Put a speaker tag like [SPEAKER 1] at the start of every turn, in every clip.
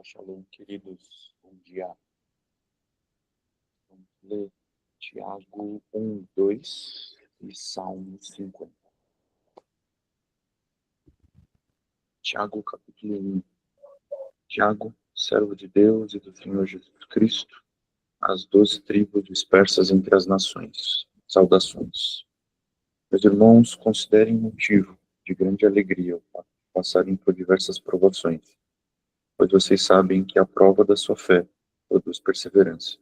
[SPEAKER 1] Shalom, queridos. Bom dia. Vamos ler Tiago 1, 2 e Salmo 50. Tiago, capítulo 1. Tiago, servo de Deus e do Senhor Jesus Cristo, as 12 tribos dispersas entre as nações. Saudações. Meus irmãos, considerem motivo de grande alegria o fato de passarem por diversas provações, pois vocês sabem que a prova da sua fé produz perseverança.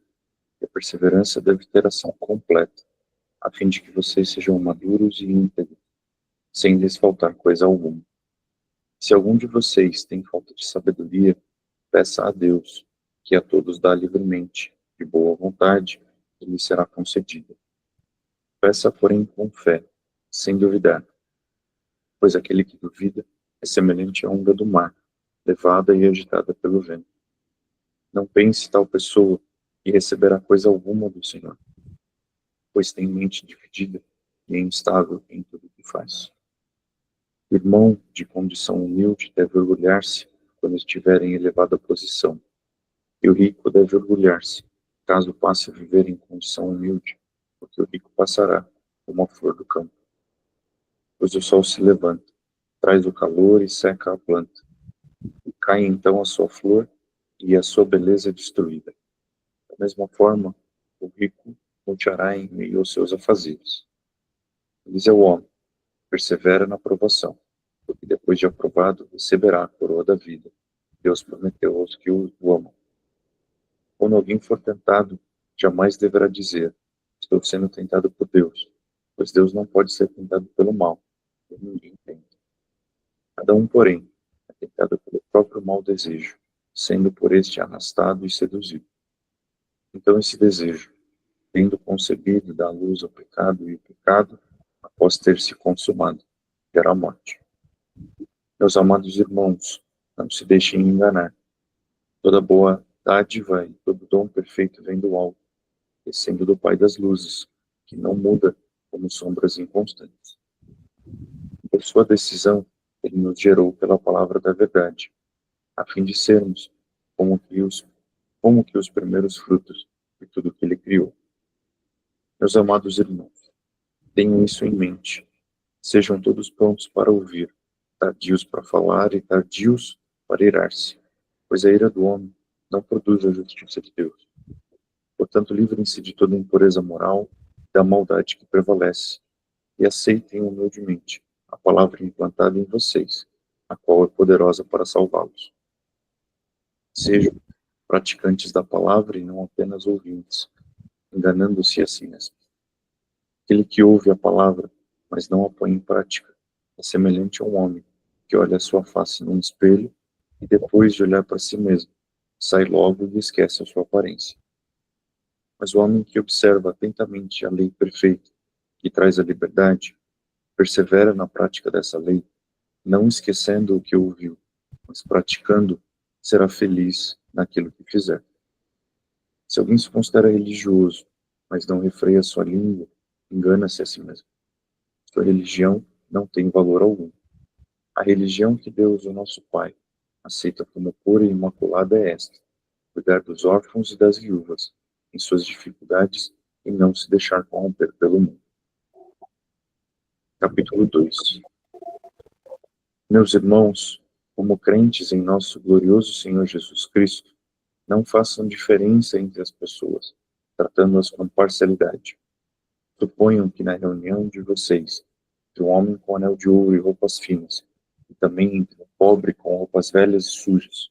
[SPEAKER 1] E a perseverança deve ter ação completa, a fim de que vocês sejam maduros e íntegros, sem lhes faltar coisa alguma. Se algum de vocês tem falta de sabedoria, peça a Deus, que a todos dá livremente, de boa vontade, e lhe será concedida. Peça, porém, com fé, sem duvidar, pois aquele que duvida é semelhante à onda do mar, levada e agitada pelo vento. Não pense tal pessoa que receberá coisa alguma do Senhor, pois tem mente dividida e é instável em tudo o que faz. O irmão de condição humilde deve orgulhar-se quando estiver em elevada posição, e o rico deve orgulhar-se caso passe a viver em condição humilde, porque o rico passará como a flor do campo. Pois o sol se levanta, traz o calor e seca a planta, e cai então a sua flor e a sua beleza é destruída. Da mesma forma, o rico continuará em meio aos seus afazeres. Feliz é o homem, persevera na provação, porque depois de aprovado receberá a coroa da vida. Deus prometeu aos que o amam. Quando alguém for tentado, jamais deverá dizer: estou sendo tentado por Deus, pois Deus não pode ser tentado pelo mal, e ninguém tenta. Cada um, porém, é tentado pelo próprio mau desejo, sendo por este arrastado e seduzido. Então esse desejo, tendo concebido, dá luz ao pecado, e o pecado, após ter se consumado, gera a morte. Meus amados irmãos, não se deixem enganar. Toda boa dádiva e todo dom perfeito vem do alto, descendo do Pai das luzes, que não muda como sombras inconstantes. Por sua decisão, ele nos gerou pela palavra da verdade, a fim de sermos como que os primeiros frutos de tudo que ele criou. Meus amados irmãos, tenham isso em mente. Sejam todos prontos para ouvir, tardios para falar e tardios para irar-se, pois a ira do homem não produz a justiça de Deus. Portanto, livrem-se de toda impureza moral e da maldade que prevalece, e aceitem humildemente a palavra implantada em vocês, a qual é poderosa para salvá-los. Sejam praticantes da palavra e não apenas ouvintes, enganando-se a si mesmos. Aquele que ouve a palavra, mas não a põe em prática, é semelhante a um homem que olha a sua face num espelho e depois de olhar para si mesmo, sai logo e esquece a sua aparência. Mas o homem que observa atentamente a lei perfeita, que traz a liberdade, persevera na prática dessa lei, não esquecendo o que ouviu, mas praticando, será feliz naquilo que fizer. Se alguém se considera religioso, mas não refreia sua língua, engana-se a si mesmo. Sua religião não tem valor algum. A religião que Deus, o nosso Pai, aceita como pura e imaculada é esta: cuidar dos órfãos e das viúvas, em suas dificuldades, e não se deixar corromper pelo mundo. Capítulo 2. Meus irmãos, como crentes em nosso glorioso Senhor Jesus Cristo, não façam diferença entre as pessoas, tratando-as com parcialidade. Suponham que na reunião de vocês, entre um homem com anel de ouro e roupas finas, e também entre um pobre com roupas velhas e sujas.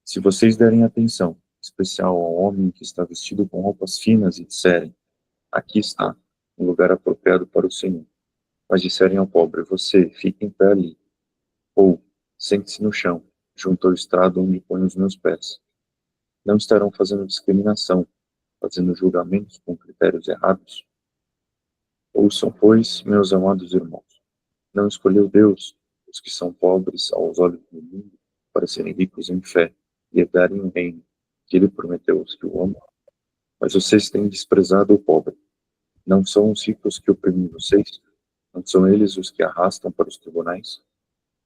[SPEAKER 1] Se vocês derem atenção especial ao homem que está vestido com roupas finas e disserem: aqui está, um lugar apropriado para o Senhor, mas disserem ao pobre: você, fique em pé ali, ou sente-se no chão, junto ao estrado onde ponho os meus pés. Não estarão fazendo discriminação, fazendo julgamentos com critérios errados? Ouçam, pois, meus amados irmãos, não escolheu Deus os que são pobres aos olhos do mundo para serem ricos em fé e herdarem o reino que ele prometeu aos que o amam? Mas vocês têm desprezado o pobre. Não são os ricos que oprimem vocês? Não são eles os que arrastam para os tribunais?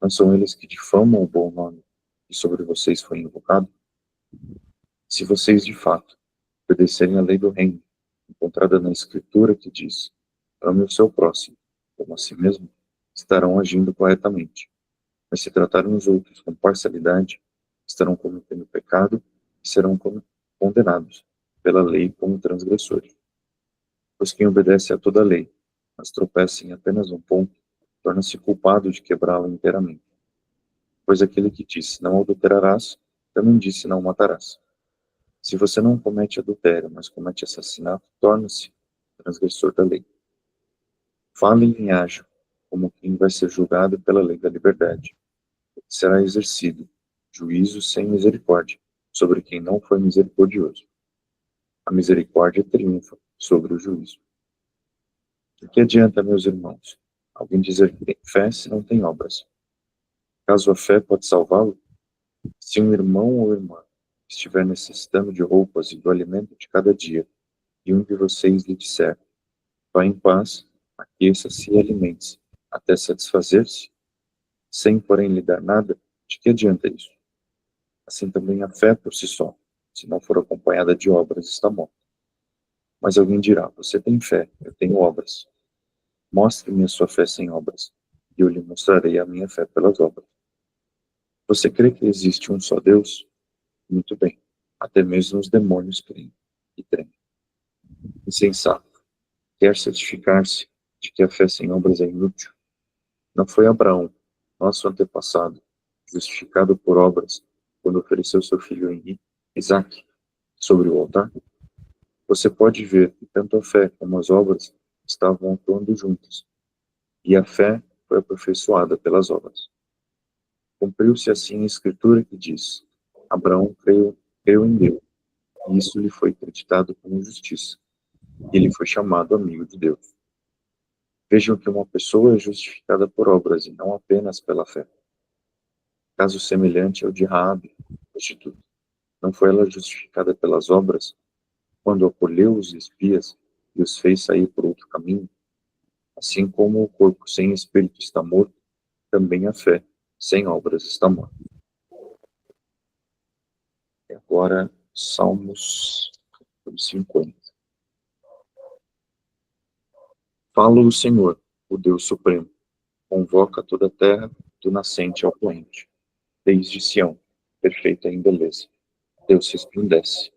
[SPEAKER 1] Não são eles que difamam o bom nome que sobre vocês foi invocado? Se vocês, de fato, obedecerem à lei do reino, encontrada na Escritura que diz: ame o seu próximo, como a si mesmo, estarão agindo corretamente. Mas se tratarem os outros com parcialidade, estarão cometendo pecado e serão condenados pela lei como transgressores. Pois quem obedece a toda a lei, mas tropeça em apenas um ponto, torna-se culpado de quebrá-la inteiramente. Pois aquele que disse não adulterarás, também disse não matarás. Se você não comete adultério, mas comete assassinato, torna-se transgressor da lei. Fale e haja como quem vai ser julgado pela lei da liberdade. Será exercido juízo sem misericórdia sobre quem não foi misericordioso. A misericórdia triunfa sobre o juízo. O que adianta, meus irmãos, alguém dizer que tem fé se não tem obras? Caso a fé pode salvá-lo? Se um irmão ou irmã estiver necessitando de roupas e do alimento de cada dia, e um de vocês lhe disser: vá em paz, aqueça-se e alimente-se, até satisfazer-se, sem porém lhe dar nada, de que adianta isso? Assim também a fé por si só, se não for acompanhada de obras, está morta. Mas alguém dirá: você tem fé, eu tenho obras. Mostre-me a sua fé sem obras, e eu lhe mostrarei a minha fé pelas obras. Você crê que existe um só Deus? Muito bem. Até mesmo os demônios creem e tremem. Insensato. Quer certificar-se de que a fé sem obras é inútil? Não foi Abraão, nosso antepassado, justificado por obras, quando ofereceu seu filho Henrique, Isaque, sobre o altar? Você pode ver que tanto a fé como as obras estavam atuando juntas, e a fé foi aperfeiçoada pelas obras. Cumpriu-se assim a escritura que diz: Abraão creu em Deus, e isso lhe foi acreditado como justiça, e ele foi chamado amigo de Deus. Vejam que uma pessoa é justificada por obras e não apenas pela fé. Caso semelhante ao de Raabe, prostituta. Não foi ela justificada pelas obras, quando acolheu os espias e os fez sair por outro caminho? Assim como o corpo sem espírito está morto, também a fé sem obras está morta. E agora, Salmos 50. Fala o Senhor, o Deus Supremo, convoca toda a terra, do nascente ao poente. Desde Sião, perfeita em beleza. Deus resplandece.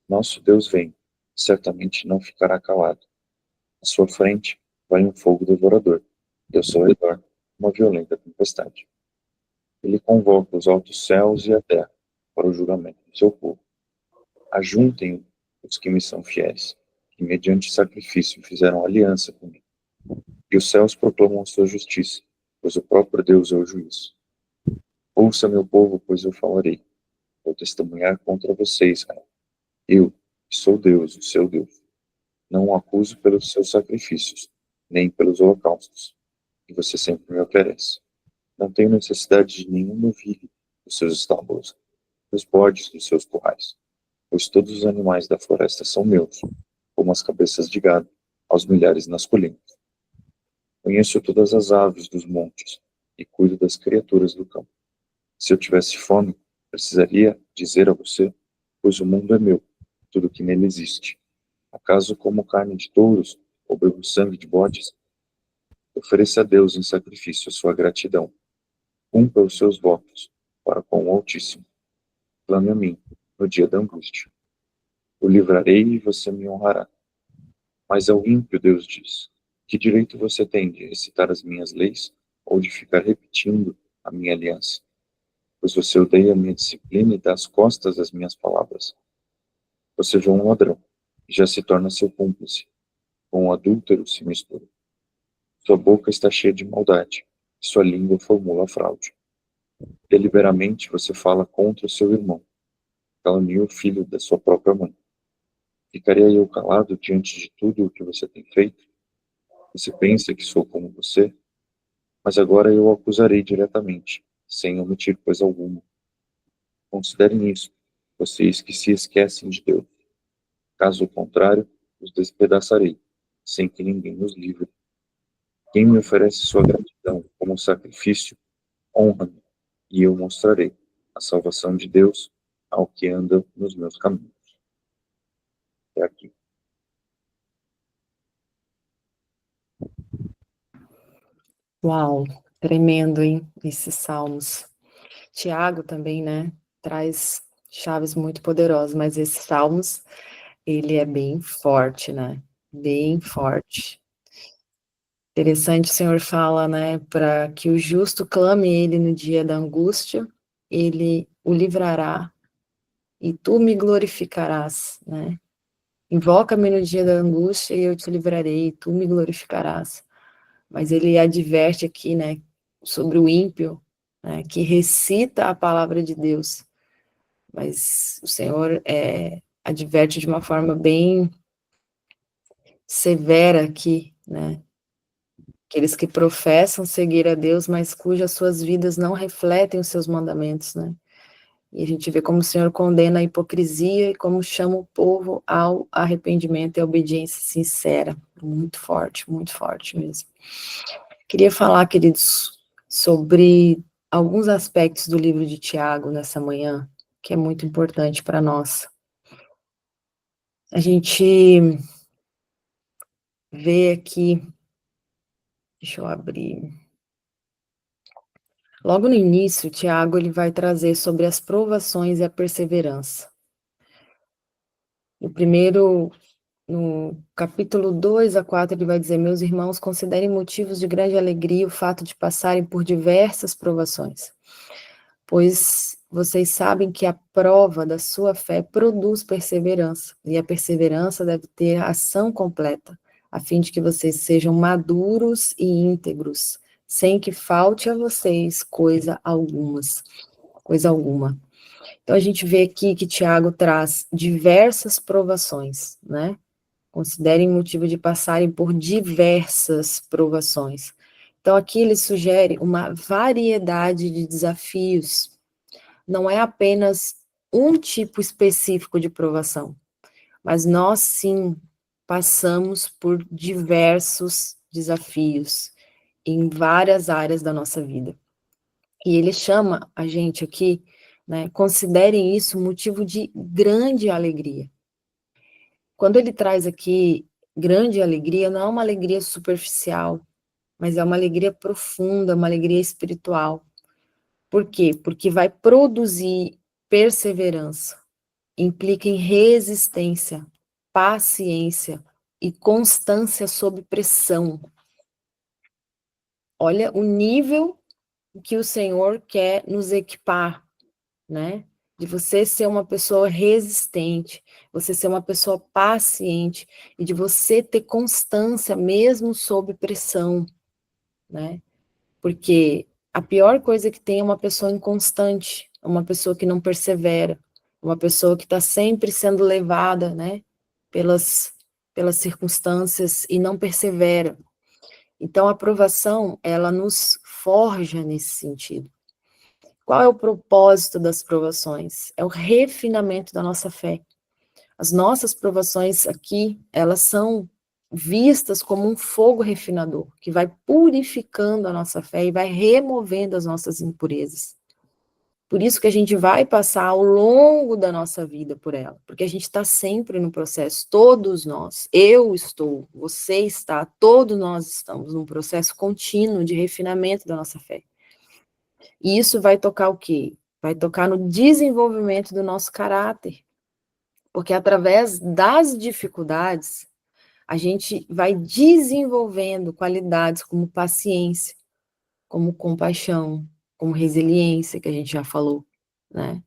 [SPEAKER 1] Nosso Deus vem, certamente não ficará calado. À sua frente vai um fogo devorador, e ao seu redor uma violenta tempestade. Ele convoca os altos céus e a terra para o julgamento do seu povo. Ajuntem os que me são fiéis, que mediante sacrifício fizeram aliança comigo. E os céus proclamam a sua justiça, pois o próprio Deus é o juiz. Ouça, meu povo, pois eu falarei. Vou testemunhar contra você, Israel. Eu, que sou Deus, o seu Deus. Não o acuso pelos seus sacrifícios, nem pelos holocaustos, que você sempre me oferece. Não tenho necessidade de nenhum novilho dos seus estábulos, dos bodes dos seus currais, pois todos os animais da floresta são meus, como as cabeças de gado, aos milhares nas colinas. Conheço todas as aves dos montes e cuido das criaturas do campo. Se eu tivesse fome, precisaria dizer a você, pois o mundo é meu, tudo que nele existe. Acaso como carne de touros ou bebo sangue de bodes? Ofereça a Deus em sacrifício a sua gratidão. Cumpra os seus votos para com o Altíssimo. Clame a mim no dia da angústia. O livrarei e você me honrará. Mas ao ímpio Deus diz: que direito você tem de recitar as minhas leis ou de ficar repetindo a minha aliança? Pois você odeia a minha disciplina e dá as costas às minhas palavras. Você vê um ladrão e já se torna seu cúmplice. Com um adúltero se mistura. Sua boca está cheia de maldade, e sua língua formula fraude. Deliberadamente você fala contra o seu irmão, caluniou o filho da sua própria mãe. Ficaria eu calado diante de tudo o que você tem feito? Você pensa que sou como você? Mas agora eu o acusarei diretamente, sem omitir coisa alguma. Considerem isso, vocês que se esquecem de Deus. Caso contrário, os despedaçarei, sem que ninguém os livre. Quem me oferece sua gratidão como sacrifício, honra-me, e eu mostrarei a salvação de Deus ao que anda nos meus caminhos. Até aqui.
[SPEAKER 2] Uau, tremendo, hein? Esses salmos. Tiago também, né? Traz chaves muito poderosas, mas esses salmos, ele é bem forte, né? Bem forte. Interessante, o Senhor fala, né? Para que o justo clame ele no dia da angústia, ele o livrará e tu me glorificarás, né? Invoca-me no dia da angústia e eu te livrarei, e tu me glorificarás. Mas ele adverte aqui, né, sobre o ímpio, né, que recita a palavra de Deus, mas o Senhor adverte de uma forma bem severa aqui, né, aqueles que professam seguir a Deus, mas cujas suas vidas não refletem os seus mandamentos, né, e a gente vê como o Senhor condena a hipocrisia e como chama o povo ao arrependimento e à obediência sincera, muito forte mesmo. Queria falar, queridos, sobre alguns aspectos do livro de Tiago nessa manhã, que é muito importante para nós. A gente vê aqui, deixa eu abrir. Logo no início, Tiago ele vai trazer sobre as provações e a perseverança. No capítulo 2 a 4, ele vai dizer: meus irmãos, considerem motivos de grande alegria o fato de passarem por diversas provações, pois vocês sabem que a prova da sua fé produz perseverança, e a perseverança deve ter ação completa, a fim de que vocês sejam maduros e íntegros, sem que falte a vocês coisa alguma. Então a gente vê aqui que Tiago traz diversas provações, né? Considerem motivo de passarem por diversas provações. Então aqui ele sugere uma variedade de desafios. Não é apenas um tipo específico de provação, mas nós sim passamos por diversos desafios em várias áreas da nossa vida. E ele chama a gente aqui, né, considerem isso motivo de grande alegria. Quando ele traz aqui grande alegria, não é uma alegria superficial, mas é uma alegria profunda, uma alegria espiritual. Por quê? Porque vai produzir perseverança, implica em resistência, paciência e constância sob pressão. Olha o nível que o Senhor quer nos equipar, né? De você ser uma pessoa resistente, você ser uma pessoa paciente e de você ter constância mesmo sob pressão, né? Porque a pior coisa que tem é uma pessoa inconstante, uma pessoa que não persevera, uma pessoa que está sempre sendo levada, né, pelas circunstâncias e não persevera. Então, a provação, ela nos forja nesse sentido. Qual é o propósito das provações? É o refinamento da nossa fé. As nossas provações aqui, elas são vistas como um fogo refinador, que vai purificando a nossa fé e vai removendo as nossas impurezas. Por isso que a gente vai passar ao longo da nossa vida por ela, porque a gente está sempre no processo, todos nós, eu estou, você está, todos nós estamos num processo contínuo de refinamento da nossa fé. E isso vai tocar o quê? Vai tocar no desenvolvimento do nosso caráter, porque através das dificuldades, a gente vai desenvolvendo qualidades como paciência, como compaixão, como resiliência, que a gente já falou, né?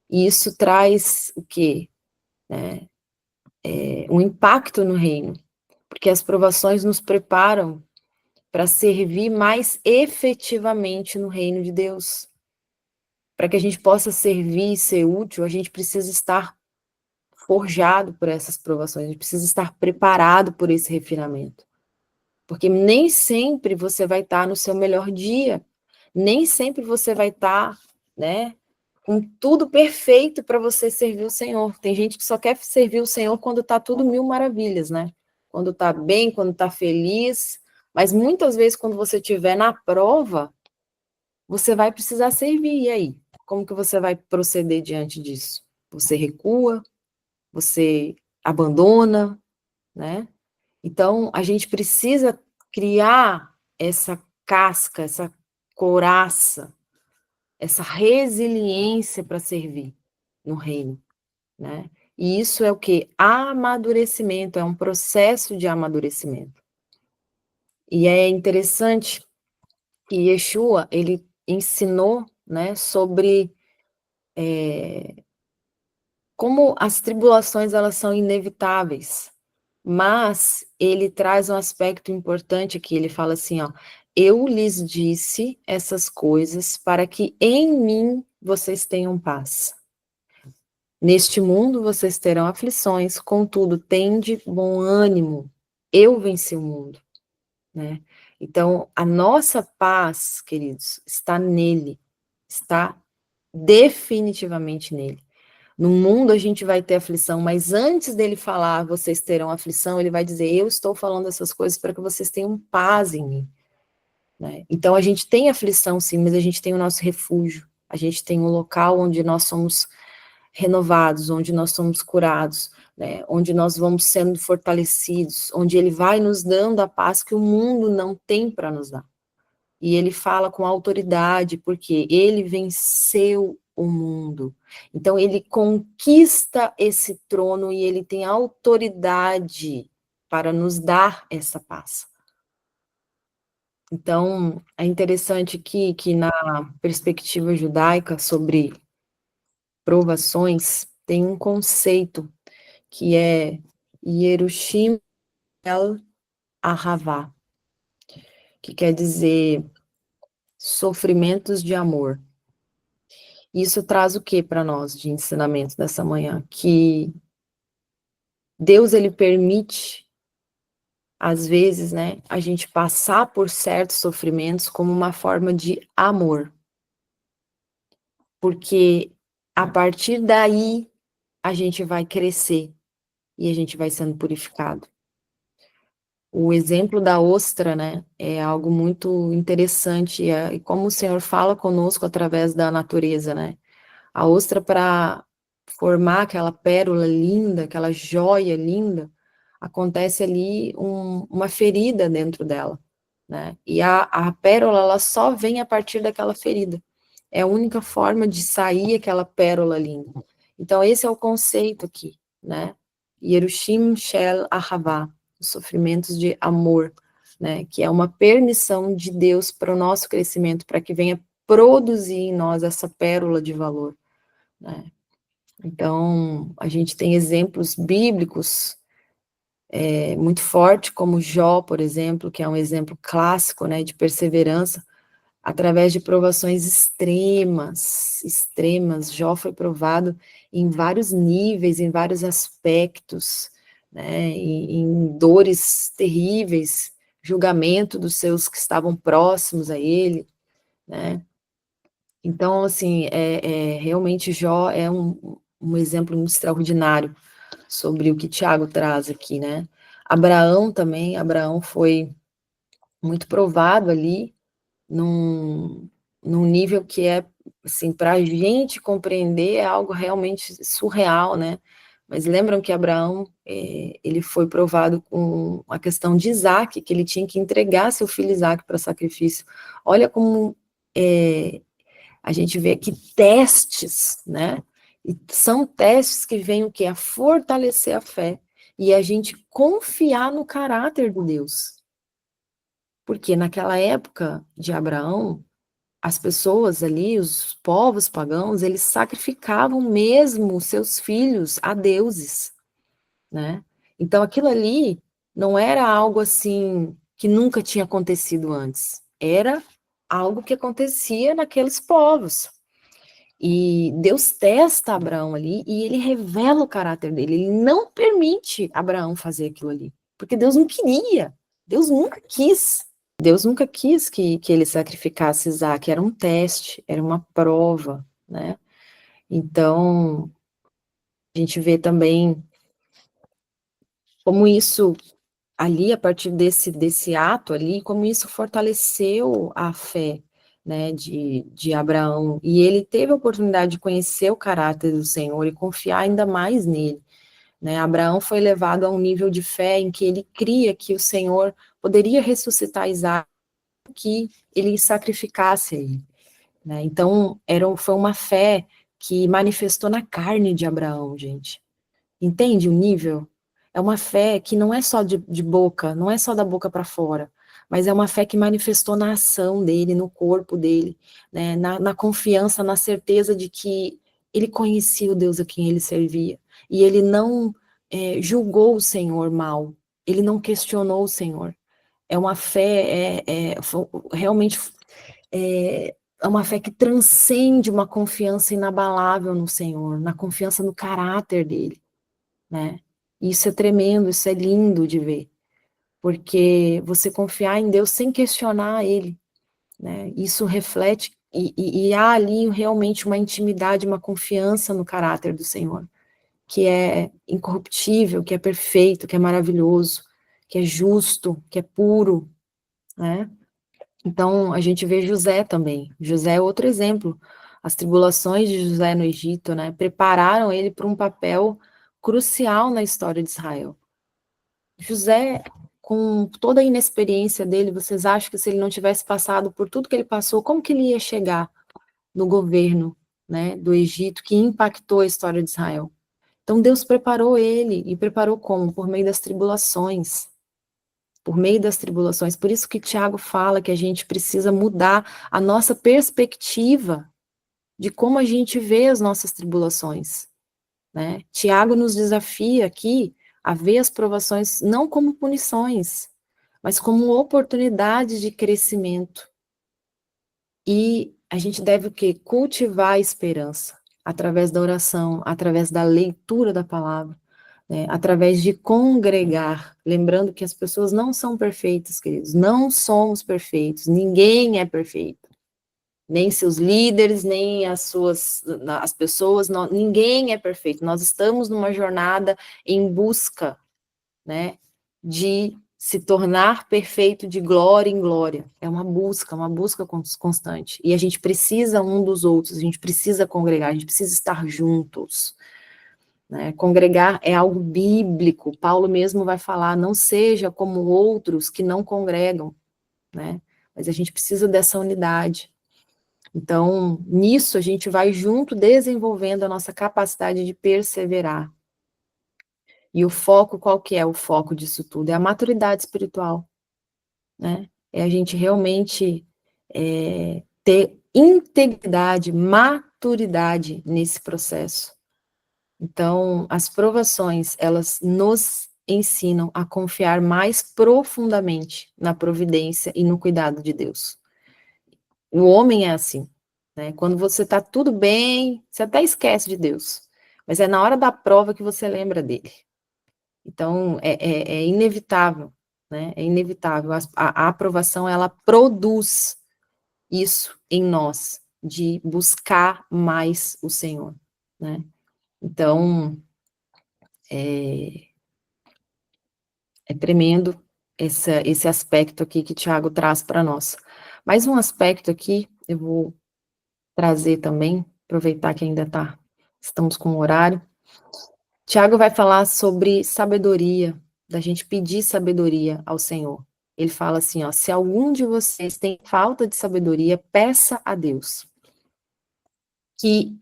[SPEAKER 2] E isso traz o quê? Um impacto no reino, porque as provações nos preparam para servir mais efetivamente no reino de Deus. Para que a gente possa servir e ser útil, a gente precisa estar forjado por essas provações, a gente precisa estar preparado por esse refinamento. Porque nem sempre você vai estar no seu melhor dia, nem sempre você vai estar, né, com tudo perfeito para você servir o Senhor. Tem gente que só quer servir o Senhor quando está tudo mil maravilhas, né? Quando está bem, quando está feliz. Mas muitas vezes, quando você estiver na prova, você vai precisar servir, e aí? como que você vai proceder diante disso? Você recua? Você abandona, né? Então, a gente precisa criar essa casca, essa couraça, essa resiliência para servir no reino, né? E isso é o que? Amadurecimento, é um processo de amadurecimento. E é interessante que Yeshua, ele ensinou, né, sobre como as tribulações, elas são inevitáveis, mas ele traz um aspecto importante aqui, ele fala assim, ó, eu lhes disse essas coisas para que em mim vocês tenham paz. Neste mundo vocês terão aflições, contudo, tende bom ânimo, eu venci o mundo, né? Então, a nossa paz, queridos, está nele, está definitivamente nele. No mundo a gente vai ter aflição, mas antes dele falar, vocês terão aflição, ele vai dizer, eu estou falando essas coisas para que vocês tenham paz em mim, né? Então a gente tem aflição sim, mas a gente tem o nosso refúgio, a gente tem um local onde nós somos renovados, onde nós somos curados, né? Onde nós vamos sendo fortalecidos, onde ele vai nos dando a paz que o mundo não tem para nos dar. E ele fala com autoridade, porque ele venceu o mundo. Então, ele conquista esse trono e ele tem autoridade para nos dar essa paz. Então, é interessante que na perspectiva judaica sobre provações, tem um conceito que é Yerushim El Ahavá, que quer dizer sofrimentos de amor. Isso traz o que para nós de ensinamento dessa manhã? Que Deus, ele permite, às vezes, né, a gente passar por certos sofrimentos como uma forma de amor. Porque a partir daí a gente vai crescer e a gente vai sendo purificado. O exemplo da ostra, né, é algo muito interessante, e como o Senhor fala conosco através da natureza, né? A ostra, para formar aquela pérola linda, aquela joia linda, acontece ali uma ferida dentro dela, né? E a pérola, ela só vem a partir daquela ferida. É a única forma de sair aquela pérola linda. Então, esse é o conceito aqui, né? Yerushim Shel Ahavá, os sofrimentos de amor, né? Que é uma permissão de Deus para o nosso crescimento, para que venha produzir em nós essa pérola de valor, né? Então, a gente tem exemplos bíblicos muito fortes, como Jó, por exemplo, que é um exemplo clássico, né, de perseverança, através de provações extremas. Jó foi provado em vários níveis, em vários aspectos, né, em dores terríveis, julgamento dos seus que estavam próximos a ele, né. Então, assim, realmente Jó é um exemplo muito extraordinário sobre o que Tiago traz aqui, né? Abraão também, Abraão foi muito provado ali, num nível que é, assim, para a gente compreender é algo realmente surreal, né? Mas lembram que Abraão, ele foi provado com a questão de Isaac, que ele tinha que entregar seu filho Isaac para sacrifício. Olha como a gente vê aqui testes, né? E são testes que vêm o quê? A fortalecer a fé e a gente confiar no caráter de Deus. Porque naquela época de Abraão, as pessoas ali, os povos pagãos, eles sacrificavam mesmo seus filhos a deuses, né? Então aquilo ali não era algo assim que nunca tinha acontecido antes. Era algo que acontecia naqueles povos. E Deus testa Abraão ali e ele revela o caráter dele. Ele não permite Abraão fazer aquilo ali, porque Deus não queria. Deus nunca quis. Deus nunca quis que ele sacrificasse Isaac. Era um teste, era uma prova, né? Então, a gente vê também como isso ali, a partir desse ato ali, como isso fortaleceu a fé, né, de Abraão, e ele teve a oportunidade de conhecer o caráter do Senhor e confiar ainda mais nele, né? Abraão foi levado a um nível de fé em que ele cria que o Senhor poderia ressuscitar Isaac, que ele sacrificasse ele, né? Então, foi uma fé que manifestou na carne de Abraão, gente. Entende o nível? É uma fé que não é só de boca, não é só da boca para fora, mas é uma fé que manifestou na ação dele, no corpo dele, né? Na confiança, na certeza de que ele conhecia o Deus a quem ele servia. E ele não julgou o Senhor mal, ele não questionou o Senhor. É uma fé, realmente é uma fé que transcende uma confiança inabalável no Senhor, na confiança no caráter dele, né? Isso é tremendo, isso é lindo de ver, porque você confiar em Deus sem questionar Ele, né? Isso reflete, e há ali realmente uma intimidade, uma confiança no caráter do Senhor, que é incorruptível, que é perfeito, que é maravilhoso, que é justo, que é puro, né? Então, a gente vê José também. José é outro exemplo. As tribulações de José no Egito, né, prepararam ele para um papel crucial na história de Israel. José, com toda a inexperiência dele, vocês acham que se ele não tivesse passado por tudo que ele passou, como que ele ia chegar no governo, né, do Egito, que impactou a história de Israel? Então, Deus preparou ele, e preparou como? Por meio das tribulações. Por meio das tribulações. Por isso que Tiago fala que a gente precisa mudar a nossa perspectiva de como a gente vê as nossas tribulações, né? Tiago nos desafia aqui a ver as provações não como punições, mas como oportunidades de crescimento. E a gente deve o quê? Cultivar a esperança através da oração, através da leitura da palavra, né? Através de congregar, lembrando que as pessoas não são perfeitas, queridos, não somos perfeitos, ninguém é perfeito. Nem seus líderes, nem as pessoas, ninguém é perfeito. Nós estamos numa jornada em busca, né, de se tornar perfeito de glória em glória. É uma busca constante. E a gente precisa um dos outros, a gente precisa congregar, a gente precisa estar juntos, né? Congregar é algo bíblico. Paulo mesmo vai falar, não seja como outros que não congregam, né? Mas a gente precisa dessa unidade. Então, nisso a gente vai junto desenvolvendo a nossa capacidade de perseverar. E o foco, qual que é o foco disso tudo? É a maturidade espiritual, né? É a gente realmente ter integridade, maturidade nesse processo. Então, as provações, elas nos ensinam a confiar mais profundamente na providência e no cuidado de Deus. O homem é assim, né? Quando você está tudo bem, você até esquece de Deus, mas é na hora da prova que você lembra dele. Então, é inevitável, né? É inevitável. A aprovação, ela produz isso em nós, de buscar mais o Senhor, né? Então, é tremendo esse aspecto aqui que Tiago traz para nós. Mais um aspecto aqui, eu vou trazer também, aproveitar que ainda estamos com o horário. Tiago vai falar sobre sabedoria, da gente pedir sabedoria ao Senhor. Ele fala assim, ó, se algum de vocês tem falta de sabedoria, peça a Deus, que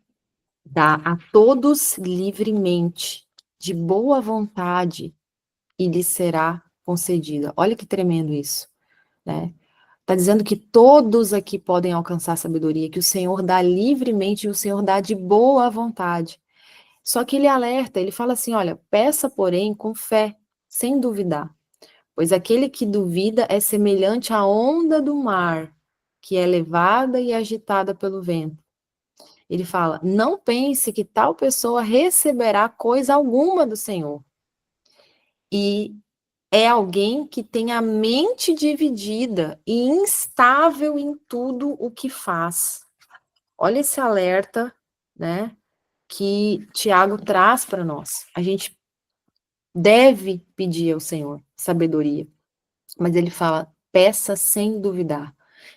[SPEAKER 2] dá a todos livremente, de boa vontade, e lhe será concedida. Olha que tremendo isso, né? Está dizendo que todos aqui podem alcançar sabedoria, que o Senhor dá livremente e o Senhor dá de boa vontade. Só que ele alerta, ele fala assim, olha, peça, porém, com fé, sem duvidar, pois aquele que duvida é semelhante à onda do mar, que é levada e agitada pelo vento. Ele fala, não pense que tal pessoa receberá coisa alguma do Senhor. E é alguém que tem a mente dividida e instável em tudo o que faz. Olha esse alerta, né, que Tiago traz para nós. A gente deve pedir ao Senhor sabedoria, mas ele fala, peça sem duvidar.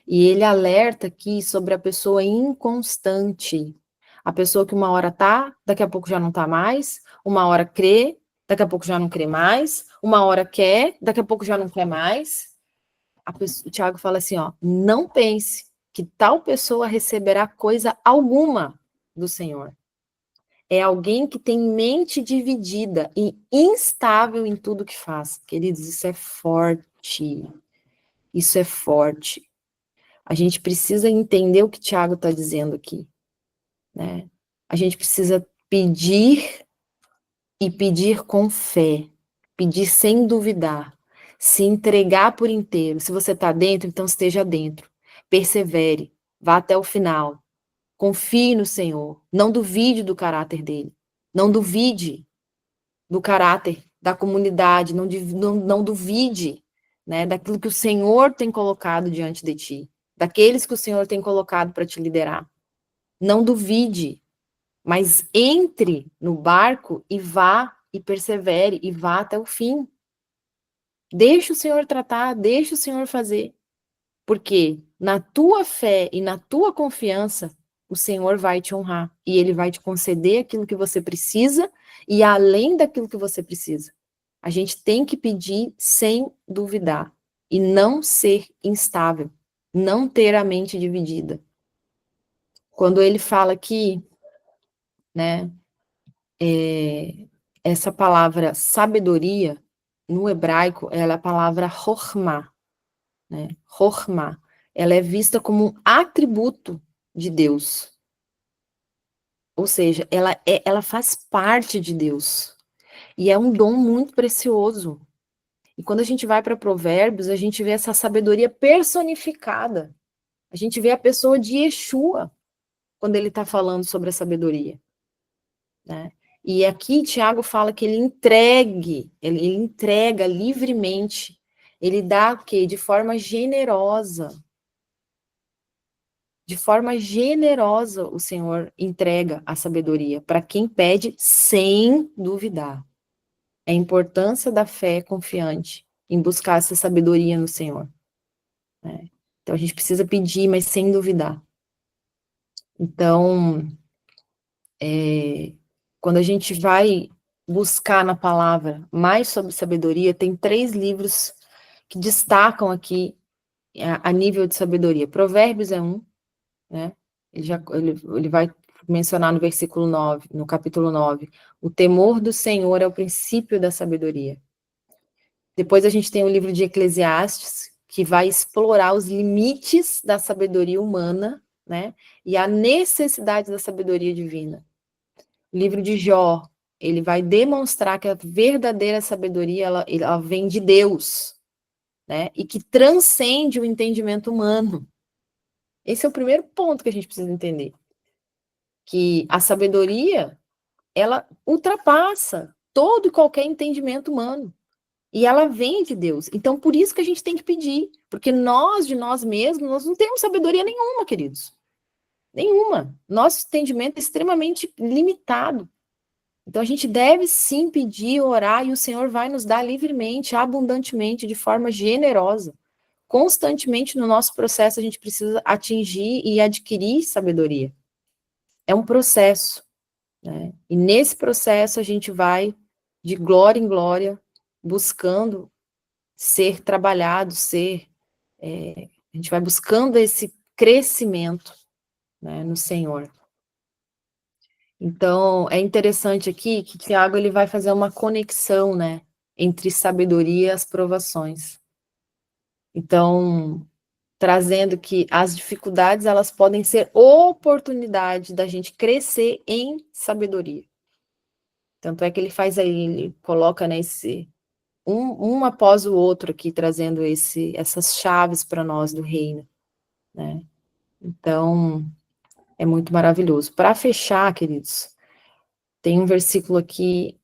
[SPEAKER 2] E ele alerta aqui sobre a pessoa inconstante. A pessoa que uma hora tá, daqui a pouco já não tá mais, uma hora crê, daqui a pouco já não crê mais, uma hora quer, daqui a pouco já não quer mais. O Tiago fala assim, ó, não pense que tal pessoa receberá coisa alguma do Senhor. É alguém que tem mente dividida e instável em tudo que faz. Queridos, isso é forte. Isso é forte. A gente precisa entender o que Tiago está dizendo aqui, né? A gente precisa pedir e pedir com fé, pedir sem duvidar, se entregar por inteiro. Se você está dentro, então esteja dentro. Persevere, vá até o final. Confie no Senhor. Não duvide do caráter dele. Não duvide do caráter da comunidade. Não duvide, né, daquilo que o Senhor tem colocado diante de ti. Daqueles que o Senhor tem colocado para te liderar. Não duvide, mas entre no barco e vá e persevere e vá até o fim. Deixa o Senhor tratar, deixa o Senhor fazer. Porque na tua fé e na tua confiança, o Senhor vai te honrar e ele vai te conceder aquilo que você precisa e além daquilo que você precisa. A gente tem que pedir sem duvidar e não ser instável, não ter a mente dividida. Quando ele fala aqui, né, essa palavra sabedoria, no hebraico, ela é a palavra chokhmah, né? Chokhmah. Ela é vista como um atributo de Deus. Ou seja, ela faz parte de Deus. E é um dom muito precioso. E quando a gente vai para Provérbios, a gente vê essa sabedoria personificada. A gente vê a pessoa de Yeshua, quando ele está falando sobre a sabedoria, né? E aqui Tiago fala que ele entrega livremente, ele dá o quê? De forma generosa. De forma generosa o Senhor entrega a sabedoria para quem pede sem duvidar. É a importância da fé confiante em buscar essa sabedoria no Senhor, né? Então a gente precisa pedir, mas sem duvidar. Então, quando a gente vai buscar na palavra mais sobre sabedoria, tem 3 livros que destacam aqui a nível de sabedoria. Provérbios é um, né? Ele vai mencionar no versículo 9, no capítulo 9, o temor do Senhor é o princípio da sabedoria. Depois a gente tem o livro de Eclesiastes, que vai explorar os limites da sabedoria humana, né? E a necessidade da sabedoria divina. O livro de Jó, ele vai demonstrar que a verdadeira sabedoria, ela vem de Deus, né? E que transcende o entendimento humano. Esse é o primeiro ponto que a gente precisa entender. Que a sabedoria, ela ultrapassa todo e qualquer entendimento humano. E ela vem de Deus. Então, por isso que a gente tem que pedir. Porque nós, de nós mesmos, nós não temos sabedoria nenhuma, queridos. Nenhuma. Nosso entendimento é extremamente limitado. Então, a gente deve sim pedir, orar, e o Senhor vai nos dar livremente, abundantemente, de forma generosa. Constantemente no nosso processo, a gente precisa atingir e adquirir sabedoria. É um processo, né? E nesse processo, a gente vai de glória em glória, buscando ser trabalhado, a gente vai buscando esse crescimento, né, no Senhor. Então, é interessante aqui que Tiago ele vai fazer uma conexão, né, entre sabedoria e as provações. Então, trazendo que as dificuldades, elas podem ser oportunidade da gente crescer em sabedoria. Tanto é que ele faz aí, ele coloca, né, um após o outro aqui, trazendo essas chaves para nós do reino, né? Então, é muito maravilhoso. Para fechar, queridos, tem um versículo aqui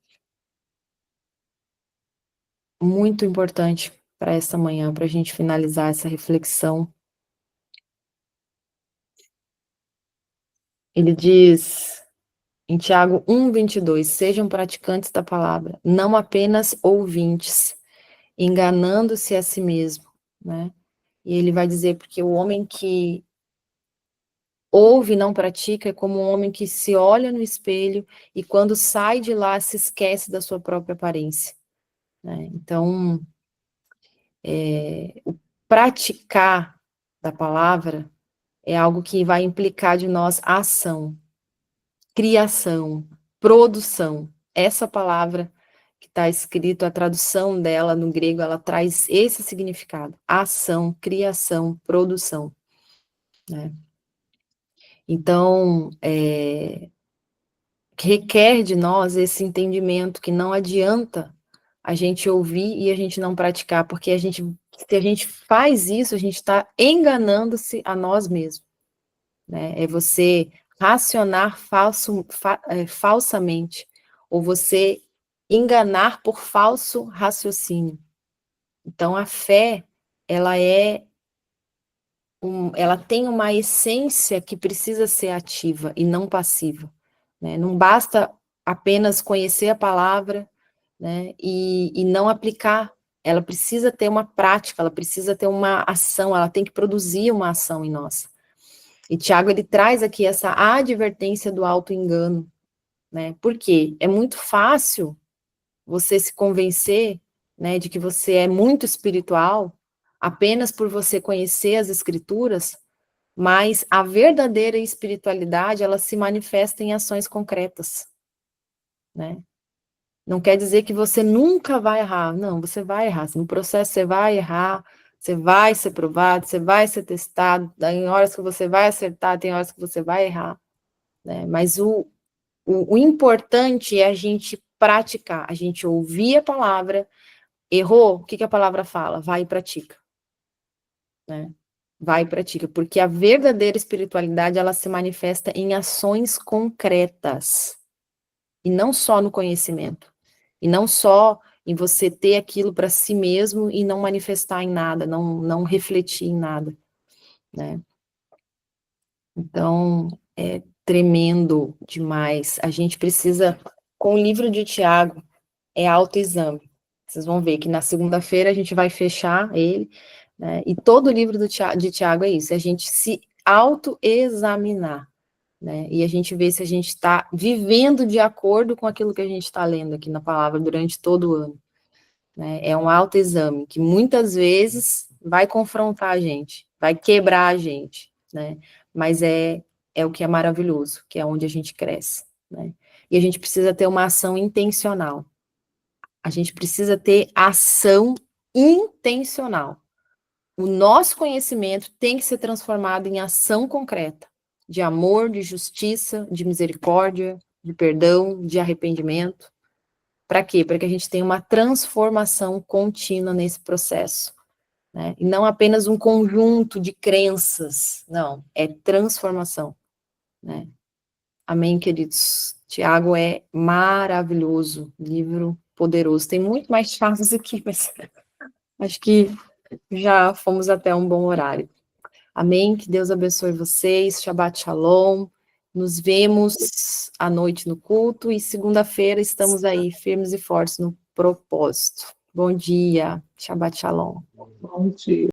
[SPEAKER 2] muito importante para esta manhã, para a gente finalizar essa reflexão. Ele diz em Tiago 1:22, sejam praticantes da palavra, não apenas ouvintes, enganando-se a si mesmo, né? E ele vai dizer, porque o homem que ouve e não pratica é como um homem que se olha no espelho e quando sai de lá se esquece da sua própria aparência, né? Então, o praticar da palavra é algo que vai implicar de nós ação, criação, produção. Essa palavra que está escrito, a tradução dela no grego, ela traz esse significado: ação, criação, produção, né? Então, requer de nós esse entendimento que não adianta a gente ouvir e a gente não praticar, porque se a gente faz isso, a gente está enganando-se a nós mesmos, né? É você racionar falsamente, ou você enganar por falso raciocínio. Então, a fé, ela ela tem uma essência que precisa ser ativa e não passiva, né? Não basta apenas conhecer a palavra, né, e não aplicar. Ela precisa ter uma prática, ela precisa ter uma ação, ela tem que produzir uma ação em nós. E Tiago, ele traz aqui essa advertência do auto-engano, né? Por quê? É muito fácil você se convencer, né, de que você é muito espiritual apenas por você conhecer as escrituras, mas a verdadeira espiritualidade, ela se manifesta em ações concretas, né? Não quer dizer que você nunca vai errar. Não, você vai errar. No processo você vai errar, você vai ser provado, você vai ser testado. Tem horas que você vai acertar, tem horas que você vai errar, né? Mas o importante é a gente praticar, a gente ouvir a palavra, errou, o que a palavra fala? Vai e pratica, né? Vai e pratica, porque a verdadeira espiritualidade, ela se manifesta em ações concretas, e não só no conhecimento, e não só em você ter aquilo para si mesmo e não manifestar em nada, não refletir em nada, né? Então, é tremendo demais. A gente precisa, com o livro de Tiago, é autoexame. Vocês vão ver que na segunda-feira a gente vai fechar ele, né? E todo o livro de Tiago é isso, é a gente se autoexaminar, né? E a gente vê se a gente está vivendo de acordo com aquilo que a gente está lendo aqui na palavra durante todo o ano, né? É um autoexame que muitas vezes vai confrontar a gente, vai quebrar a gente, né? Mas é o que é maravilhoso, que é onde a gente cresce, né? E a gente precisa ter uma ação intencional. A gente precisa ter ação intencional. O nosso conhecimento tem que ser transformado em ação concreta, de amor, de justiça, de misericórdia, de perdão, de arrependimento. Para quê? Para que a gente tenha uma transformação contínua nesse processo, né? E não apenas um conjunto de crenças, não, é transformação, né? Amém, queridos? Tiago é maravilhoso, livro poderoso. Tem muito mais chaves aqui, mas acho que já fomos até um bom horário. Amém? Que Deus abençoe vocês. Shabbat Shalom. Nos vemos à noite no culto e segunda-feira estamos aí firmes e fortes no propósito. Bom dia. Shabbat Shalom.
[SPEAKER 3] Bom dia.